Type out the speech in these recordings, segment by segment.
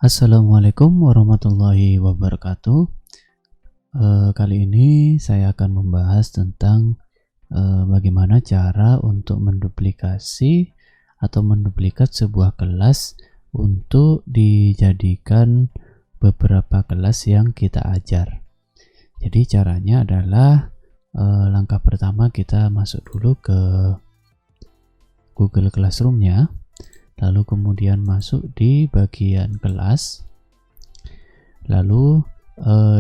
Assalamualaikum warahmatullahi wabarakatuh. Kali ini saya akan membahas tentang bagaimana cara untuk menduplikasi atau menduplikat sebuah kelas untuk dijadikan beberapa kelas yang kita ajar. Jadi caranya adalah langkah pertama kita masuk dulu ke Google Classroom-nya. Lalu kemudian masuk di bagian kelas, lalu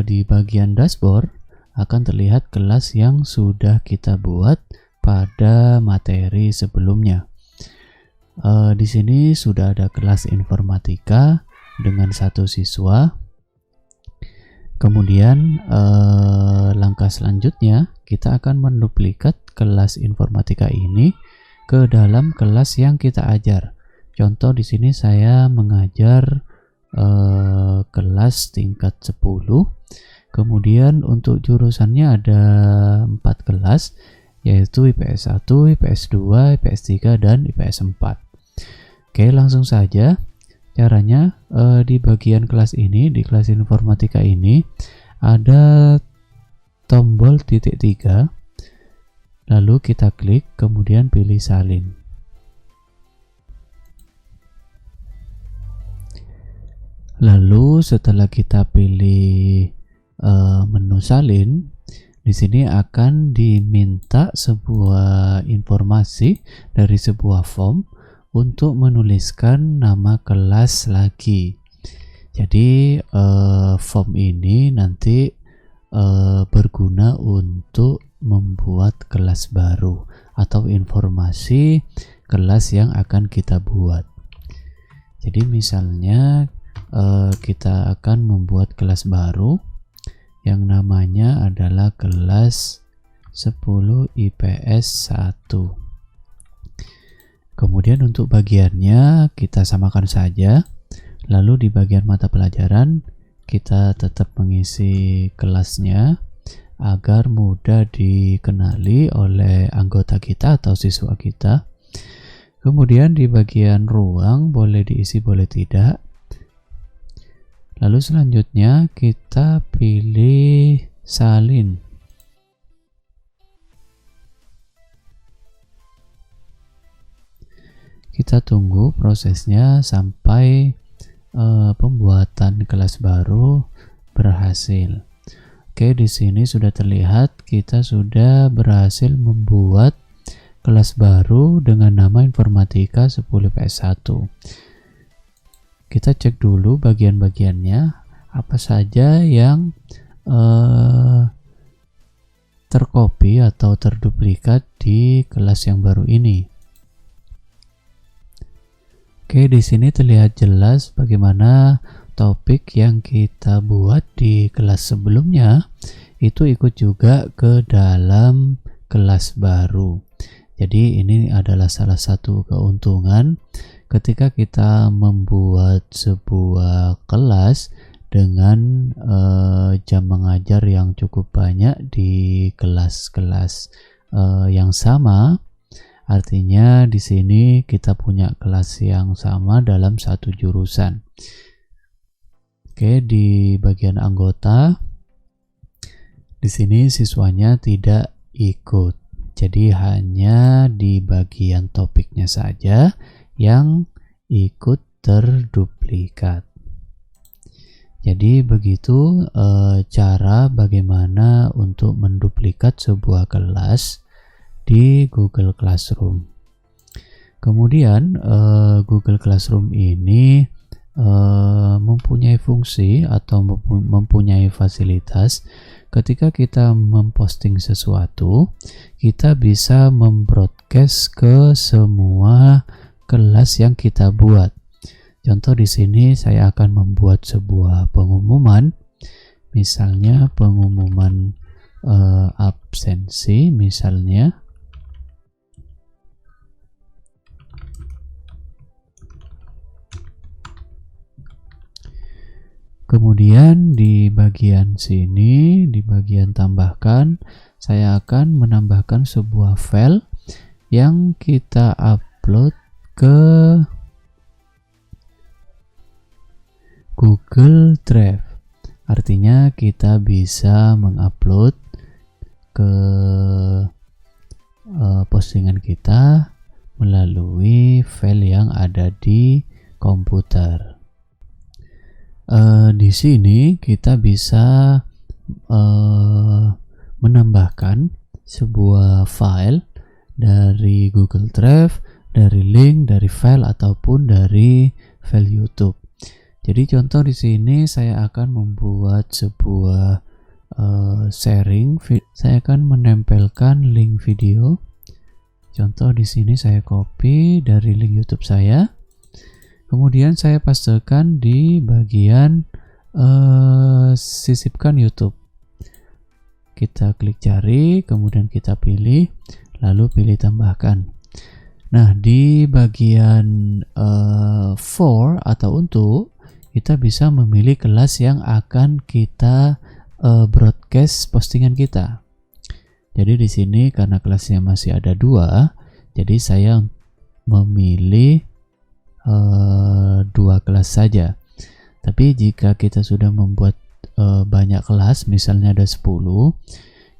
di bagian dashboard akan terlihat kelas yang sudah kita buat pada materi sebelumnya. Di sini sudah ada kelas informatika dengan 1 siswa. Kemudian langkah selanjutnya kita akan menduplikat kelas informatika ini ke dalam kelas yang kita ajar. Contoh di sini saya mengajar kelas tingkat 10. Kemudian untuk jurusannya ada 4 kelas, yaitu IPS 1, IPS 2, IPS 3, dan IPS 4. Oke, langsung saja. Caranya di bagian kelas ini, di kelas informatika ini, ada tombol titik 3. Lalu kita klik, kemudian pilih salin. Lalu setelah kita pilih menu salin, di sini akan diminta sebuah informasi dari sebuah form untuk menuliskan nama kelas lagi. Jadi form ini nanti berguna untuk membuat kelas baru atau informasi kelas yang akan kita buat. Jadi misalnya kita akan membuat kelas baru yang namanya adalah kelas 10 IPS 1. Kemudian untuk bagiannya kita samakan saja. Lalu di bagian mata pelajaran kita tetap mengisi kelasnya agar mudah dikenali oleh anggota kita atau siswa kita. Kemudian di bagian ruang boleh diisi boleh tidak. Lalu selanjutnya kita pilih salin. Kita tunggu prosesnya sampai pembuatan kelas baru berhasil. Oke, di sini sudah terlihat kita sudah berhasil membuat kelas baru dengan nama informatika 10 IPS 1. Kita cek dulu bagian-bagiannya apa saja yang tercopy atau terduplikat di kelas yang baru ini. Oke, di sini terlihat jelas bagaimana topik yang kita buat di kelas sebelumnya itu ikut juga ke dalam kelas baru. Jadi ini adalah salah satu keuntungan ketika kita membuat sebuah kelas dengan jam mengajar yang cukup banyak di kelas-kelas yang sama. Artinya di sini kita punya kelas yang sama dalam satu jurusan. Oke, di bagian anggota di sini siswanya tidak ikut. Jadi hanya di bagian topiknya saja yang ikut terduplikat. Jadi begitu cara bagaimana untuk menduplikat sebuah kelas di Google Classroom. Kemudian Google Classroom ini mempunyai fungsi atau mempunyai fasilitas. Ketika kita memposting sesuatu, kita bisa membroadcast ke semua kelas yang kita buat. Contoh di sini saya akan membuat sebuah pengumuman, misalnya pengumuman absensi misalnya. Kemudian di bagian sini, di bagian tambahkan, saya akan menambahkan sebuah file yang kita upload ke Google Drive. Artinya kita bisa mengupload ke postingan kita melalui file yang ada di komputer. Di sini kita bisa menambahkan sebuah file dari Google Drive, dari link, dari file ataupun dari file YouTube. Jadi contoh di sini saya akan membuat sebuah sharing. Saya akan menempelkan link video. Contoh di sini saya copy dari link YouTube saya. Kemudian saya pastekan di bagian sisipkan YouTube. Kita klik cari, kemudian kita pilih, lalu pilih tambahkan. Nah, di bagian for atau untuk, kita bisa memilih kelas yang akan kita broadcast postingan kita. Jadi di sini karena kelasnya masih ada 2, jadi saya memilih 2 kelas saja. Tapi jika kita sudah membuat banyak kelas, misalnya ada 10,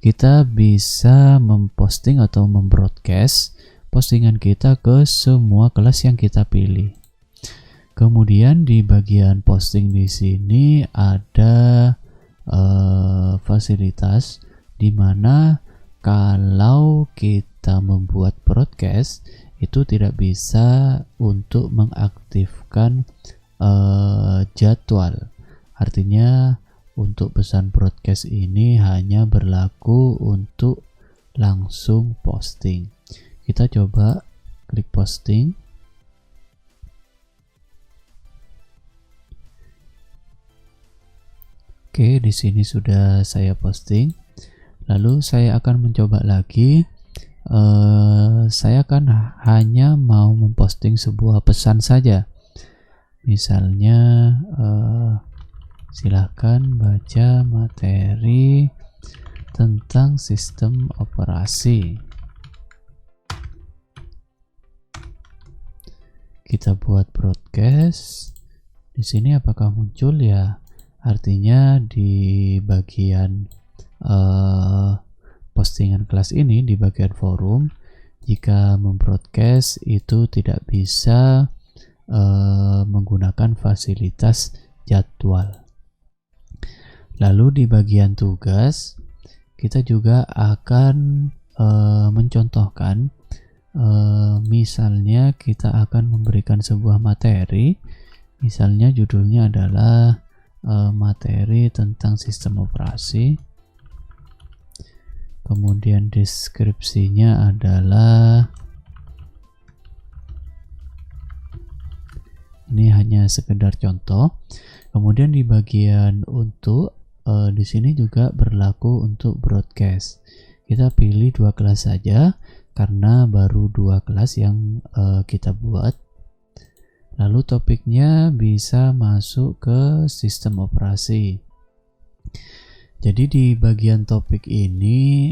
kita bisa memposting atau membroadcast postingan kita ke semua kelas yang kita pilih. Kemudian di bagian posting di sini ada fasilitas di mana kalau kita membuat broadcast itu tidak bisa untuk mengaktifkan jadwal. Artinya untuk pesan broadcast ini hanya berlaku untuk langsung posting. Kita coba klik posting. Oke, di sini sudah saya posting. Lalu saya akan mencoba lagi. Saya akan hanya mau memposting sebuah pesan saja. Misalnya silakan baca materi tentang sistem operasi. Kita buat broadcast. Di sini apakah muncul ya? Artinya di bagian postingan kelas ini, di bagian forum, jika membroadcast itu tidak bisa menggunakan fasilitas jadwal. Lalu di bagian tugas kita juga akan mencontohkan, misalnya kita akan memberikan sebuah materi, misalnya judulnya adalah materi tentang sistem operasi, kemudian deskripsinya adalah, ini hanya sekedar contoh. Kemudian di bagian untuk di sini juga berlaku untuk broadcast. Kita pilih 2 kelas saja karena baru 2 kelas yang kita buat. Lalu topiknya bisa masuk ke sistem operasi. Jadi di bagian topik ini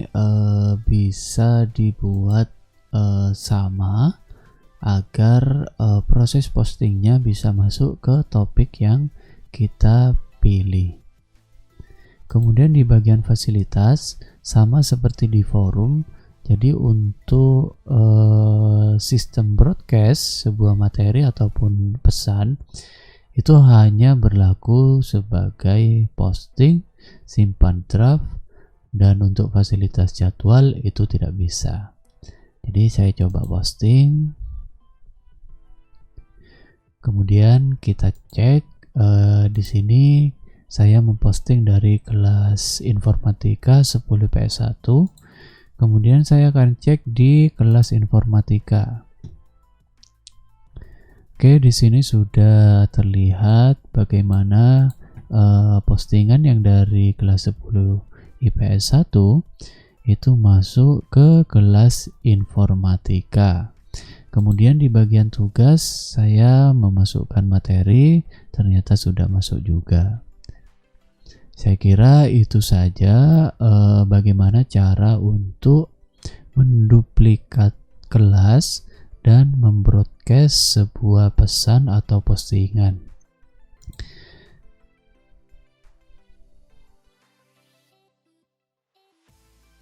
bisa dibuat sama agar proses postingnya bisa masuk ke topik yang kita pilih. Kemudian di bagian fasilitas sama seperti di forum. Jadi untuk sistem broadcast sebuah materi ataupun pesan itu hanya berlaku sebagai posting, simpan draft, dan untuk fasilitas jadwal itu tidak bisa. Jadi saya coba posting. Kemudian kita cek di sini saya memposting dari kelas informatika 10 IPS 1. Kemudian saya akan cek di kelas informatika. Oke, di sini sudah terlihat bagaimana postingan yang dari kelas 10 IPS 1 itu masuk ke kelas informatika. Kemudian di bagian tugas saya memasukkan materi, ternyata sudah masuk juga. Saya kira itu saja bagaimana cara untuk menduplikat kelas dan membroadcast sebuah pesan atau postingan.